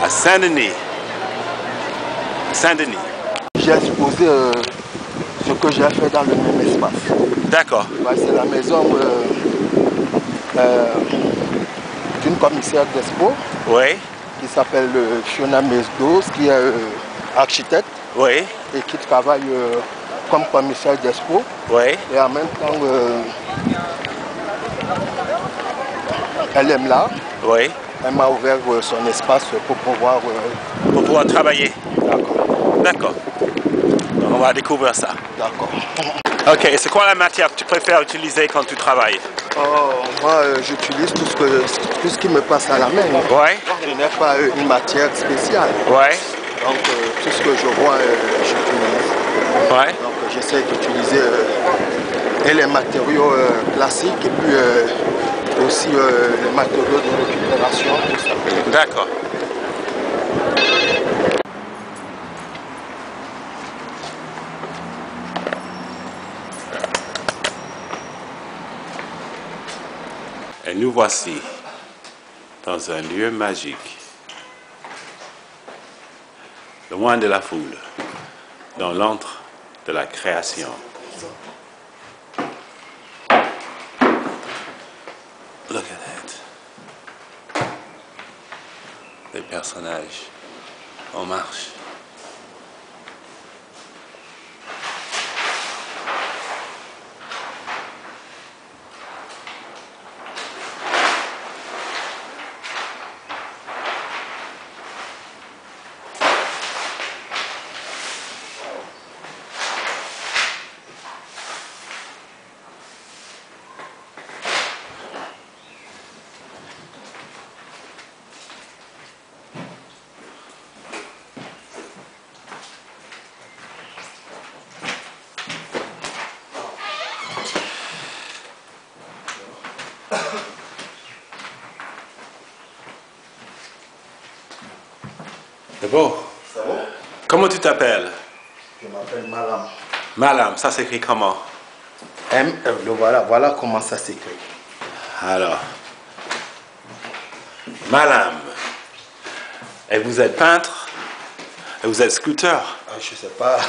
À Saint-Denis. Saint-Denis. J'ai exposé ce que j'ai fait dans le même espace. D'accord. Ouais, c'est la maison d'une commissaire d'expo Oui. qui s'appelle Fiona Mesdos, qui est architecte Oui. et qui travaille comme commissaire d'expo. Oui. Et en même temps, elle aime l'art. Oui. Elle m'a ouvert son espace pour pouvoir... Pour pouvoir travailler. D'accord. D'accord. Donc on va découvrir ça. D'accord. Ok, et c'est quoi la matière que tu préfères utiliser quand tu travailles? Moi, j'utilise tout ce qui me passe à la main. Ouais. Je n'ai pas une matière spéciale. Ouais. Donc, tout ce que je vois, j'utilise. Ouais. Donc, j'essaie d'utiliser les matériaux classiques et puis aussi les matériaux de récupération, tout ça. D'accord. Et nous voici dans un lieu magique, loin de la foule, dans l'antre de la création. Look at it. Les personnages en marche. C'est beau. Ça va? Comment tu t'appelles? Je m'appelle Malam. Malam, ça s'écrit comment? Voilà comment ça s'écrit. Alors, Malam. Et vous êtes peintre? Et vous êtes sculpteur? Je ne sais pas.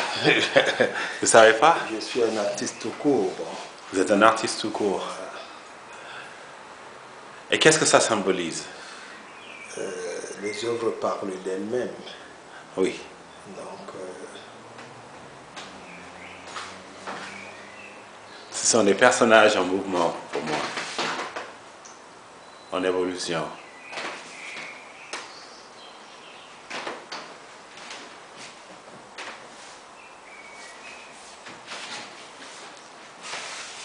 Vous savez pas? Je suis un artiste tout court. Bon. Vous êtes un artiste tout court. Et qu'est-ce que ça symbolise? Les œuvres parlent d'elles-mêmes. Oui. Donc, Ce sont des personnages en mouvement pour moi, en évolution.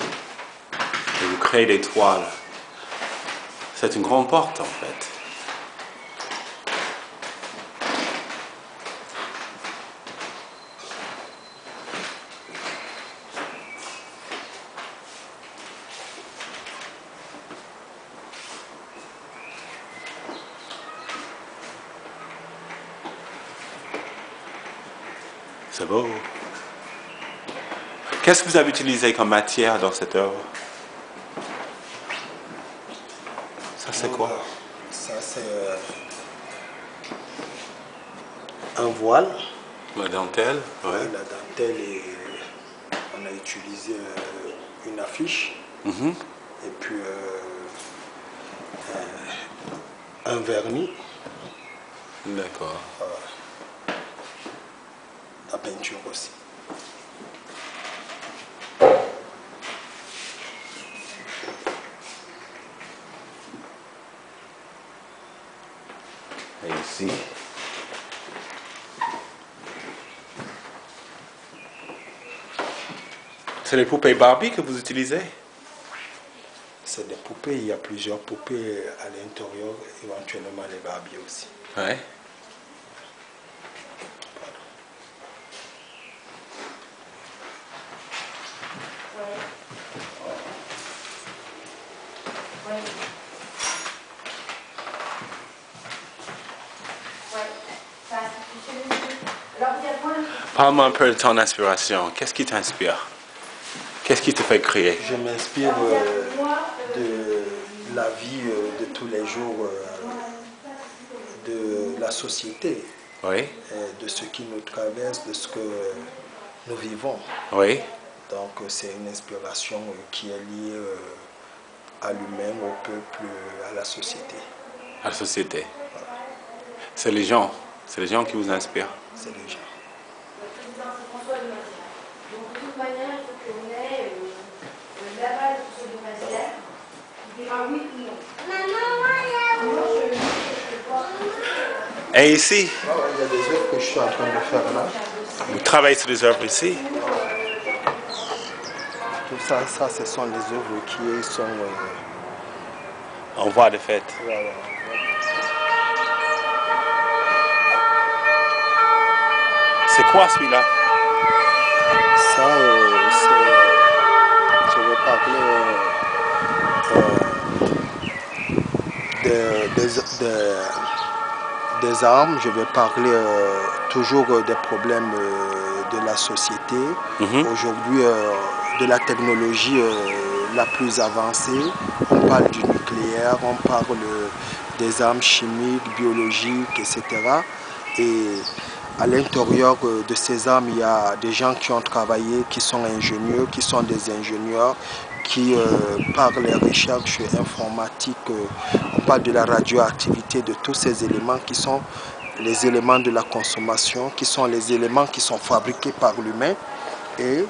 Et vous créez des toiles. C'est une grande porte en fait. C'est beau. Qu'est-ce que vous avez utilisé comme matière dans cette œuvre? Ça c'est quoi? ça c'est un voile. La dentelle? Ouais. La dentelle et on a utilisé une affiche. Et puis un vernis. D'accord. La peinture aussi. Et ici. C'est les poupées Barbie que vous utilisez? C'est des poupées, il y a plusieurs poupées à l'intérieur, éventuellement les Barbie aussi. Ouais. Parle-moi un peu de ton inspiration. Qu'est-ce qui t'inspire? Qu'est-ce qui te fait créer? Je m'inspire de la vie de tous les jours, de la société, Oui. de ce qui nous traverse, de ce que nous vivons. Oui. Donc c'est une inspiration qui est liée à l'humain, au peuple, à la société. À la société. Voilà. C'est les gens qui vous inspirent. C'est les gens. Donc de toute manière, il faut qu'on ait l'aval de ce gymnasium. Il dira oui ou non. Et ici, Il y a des œuvres que je suis en train de faire là. vous travaillez sur des œuvres ici? Tout ça, ce sont les œuvres qui sont... En voie de fait. voilà. C'est quoi celui-là? Ça, je vais parler des armes, je vais parler toujours des problèmes de la société. Aujourd'hui, de la technologie la plus avancée. On parle du nucléaire, on parle des armes chimiques, biologiques, etc. Et à l'intérieur de ces armes, il y a des gens qui ont travaillé, qui sont ingénieurs, qui sont des ingénieurs, qui, par les recherches informatiques, on parle de la radioactivité, de tous ces éléments qui sont les éléments de la consommation, qui sont les éléments qui sont fabriqués par l'humain et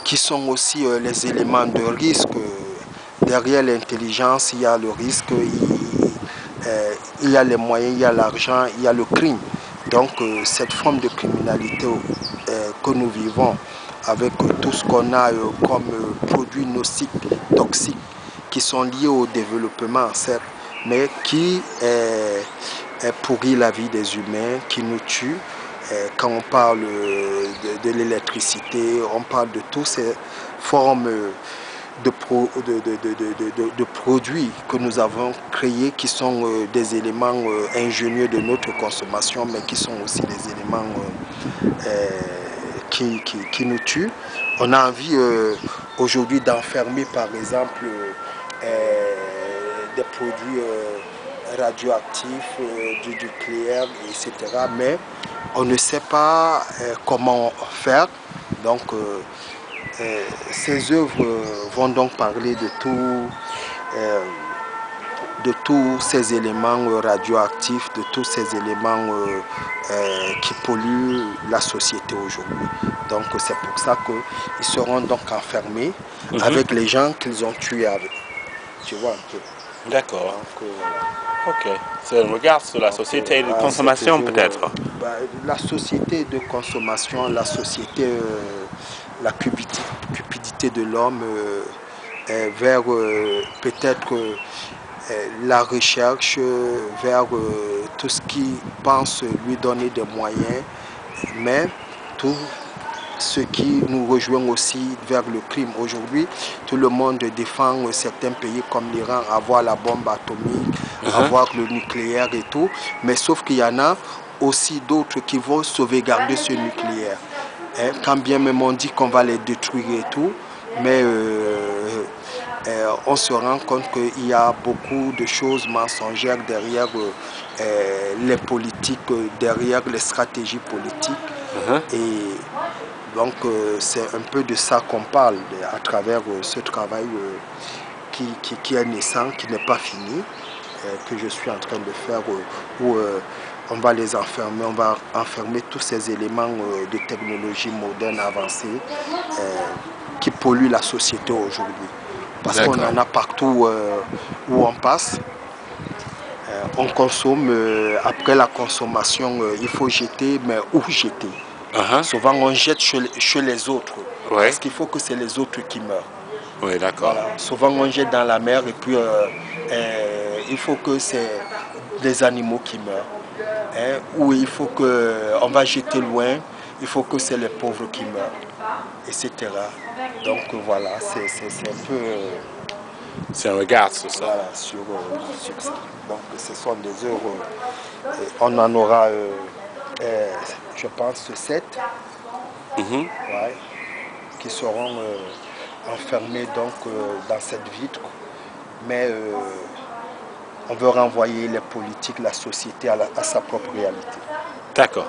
qui sont aussi les éléments de risque. Derrière l'intelligence, il y a le risque, il y a les moyens, il y a l'argent, il y a le crime. Donc cette forme de criminalité que nous vivons avec tout ce qu'on a comme produits nocifs, toxiques, qui sont liés au développement, certes, mais qui pourrit la vie des humains, qui nous tue. Quand on parle de l'électricité, on parle de toutes ces formes de produits que nous avons créés qui sont des éléments ingénieux de notre consommation, mais qui sont aussi des éléments qui nous tuent. On a envie aujourd'hui d'enfermer par exemple des produits radioactifs, du nucléaire, etc. Mais on ne sait pas comment faire. Donc ces œuvres vont donc parler de tous ces éléments radioactifs, de tous ces éléments qui polluent la société aujourd'hui. Donc c'est pour ça qu'ils seront donc enfermés avec les gens qu'ils ont tués avec. Tu vois un peu. D'accord. Ok. C'est un regard sur la société de consommation peut-être. La société de consommation, la société, la cupidité de l'homme vers peut-être la recherche, vers tout ce qui pense lui donner des moyens, mais tout ce qui nous rejoint aussi vers le crime. Aujourd'hui, tout le monde défend certains pays comme l'Iran, avoir la bombe atomique, avoir le nucléaire et tout, mais sauf qu'il y en a aussi d'autres qui vont sauvegarder ce nucléaire. Quand bien même on dit qu'on va les détruire et tout, mais on se rend compte qu'il y a beaucoup de choses mensongères derrière les politiques, derrière les stratégies politiques. Et donc c'est un peu de ça qu'on parle à travers ce travail qui est naissant, qui n'est pas fini, que je suis en train de faire, où on va les enfermer, on va enfermer tous ces éléments de technologie moderne avancée qui polluent la société aujourd'hui. Parce qu'on en a partout où on passe. On consomme, après la consommation, il faut jeter, mais où jeter? Souvent on jette chez les autres, parce qu'il faut que c'est les autres qui meurent. Oui, d'accord. Voilà. Souvent on jette dans la mer et puis il faut que c'est les animaux qui meurent. Ou il faut qu'on va jeter loin, il faut que c'est les pauvres qui meurent, etc. Donc voilà, c'est un peu... c'est un regard sur ça. Voilà, sur ça. Donc ce sont des œuvres, on en aura, je pense, 7, ouais, qui seront enfermés donc, dans cette vitre. Mais on veut renvoyer les politiques, la société à sa propre réalité. D'accord.